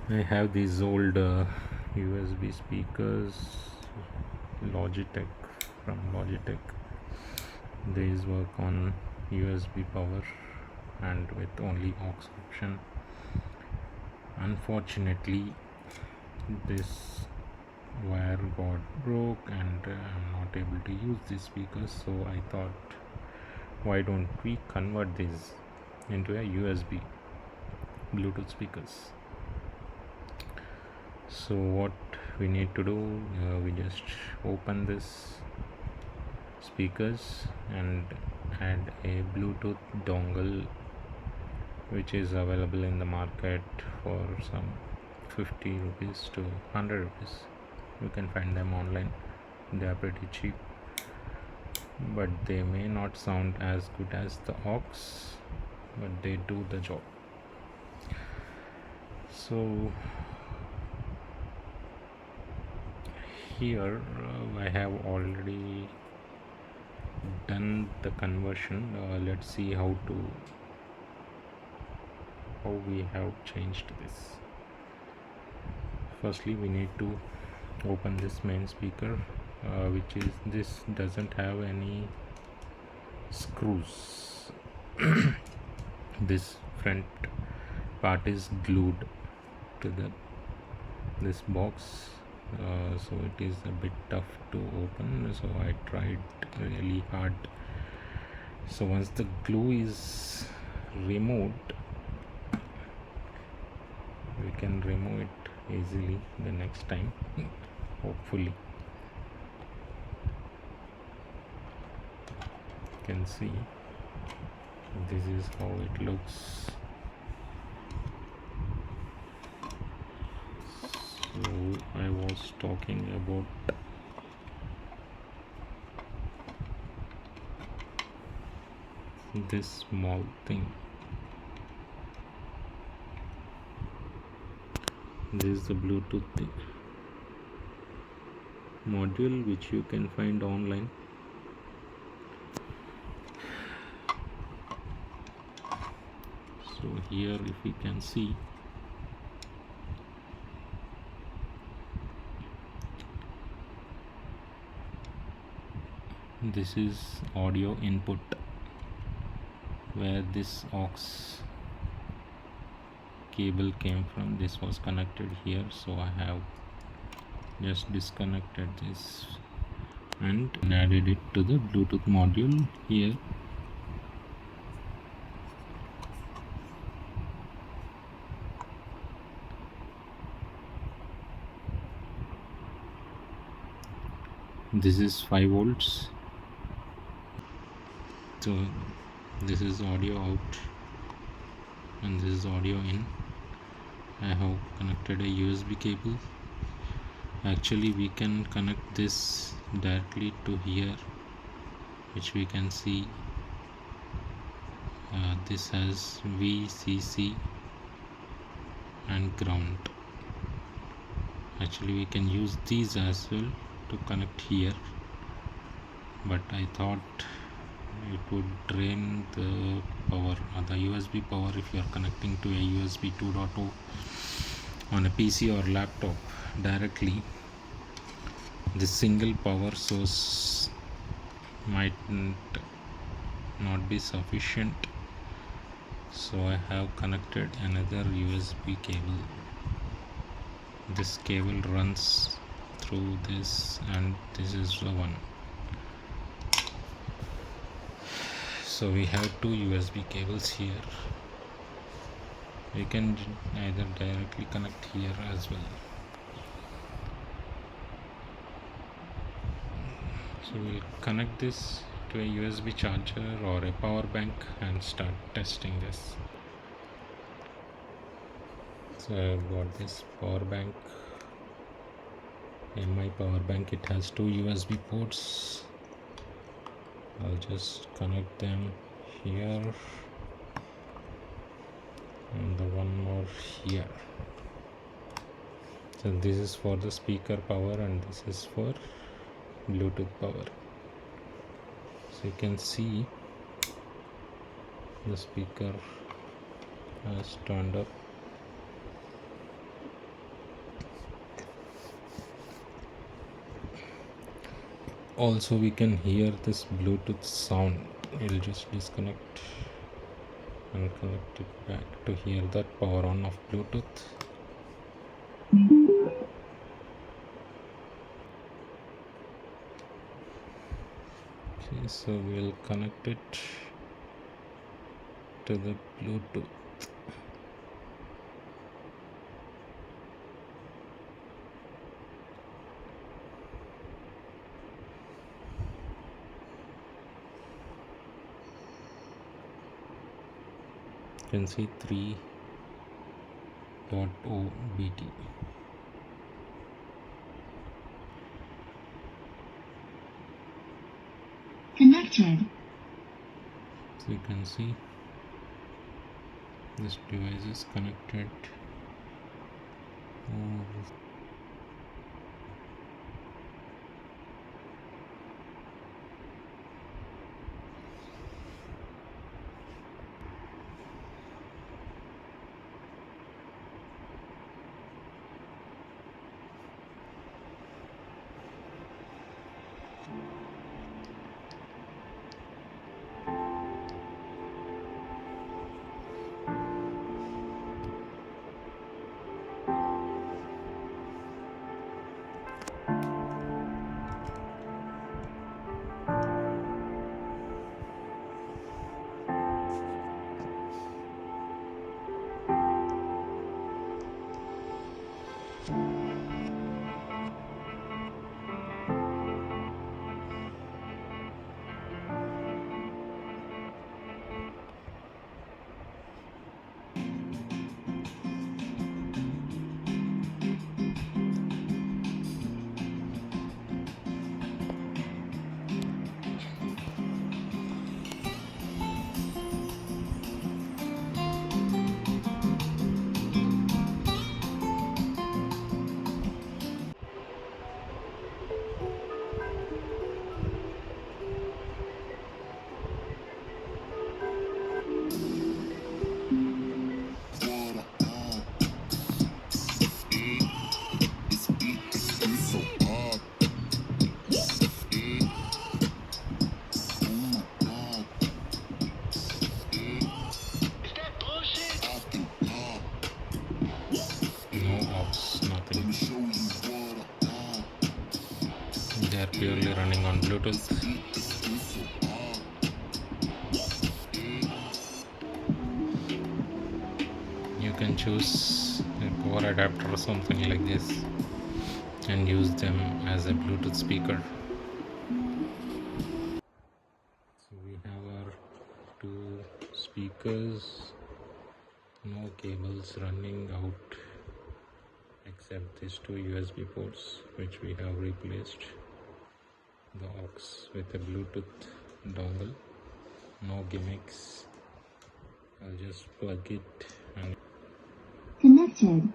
I have these old USB speakers, Logitech from Logitech. These work on USB power and with only aux option. Unfortunately, this wire got broke and I'm not able to use these speakers, so I thought, why don't we convert these into a USB Bluetooth speakers? So what we need to do, we just open this speakers and add a Bluetooth dongle which is available in the market for some 50 rupees to 100 rupees. You can find them online. They are pretty cheap, but they may not sound as good as the aux, but they do the job. So here I have already done the conversion. Let's see how we have changed this. Firstly, we need to open this main speaker, which is, this doesn't have any screws. This front part is glued to this box, so it is a bit tough to open, so I tried really hard. So once the glue is removed, we can remove it easily the next time, hopefully. You can see this is how it looks. So I was talking about this small thing. This is the Bluetooth module which you can find online. So here, if you can see, this is audio input where this aux cable came from. This was connected here, so I have just disconnected this and added it to the Bluetooth module here. This is 5 volts, so this is audio out and this is audio in. I have connected a USB cable. Actually, we can connect this directly to here, which we can see. This has VCC and ground. Actually, we can use these as well to connect here, but I thought it would drain the power, the USB power, if you are connecting to a USB 2.0 on a PC or laptop directly. This single power source might not be sufficient, so I have connected another USB cable. This cable runs through this, and this is the one. So we have 2 USB cables here. We can either directly connect here as well. So we'll connect this to a USB charger or a power bank and start testing this. So I've got this power bank. In my power bank, it has 2 USB ports. I'll just connect them here and the one more here. So this is for the speaker power and this is for Bluetooth power. So you can see the speaker has turned up. Also we can hear this Bluetooth sound. We'll just disconnect and connect it back to hear that power on of Bluetooth. Okay, so we'll connect it to the Bluetooth. You can see 3.0 BT. Connected. So you can see this device is connected. No aux, nothing. They are purely running on Bluetooth. You can choose a power adapter or something like this and use them as a Bluetooth speaker. So we have our two speakers, no cables running out except these two USB ports, which we have replaced the aux with a Bluetooth dongle. No gimmicks. I'll just plug it and Connected.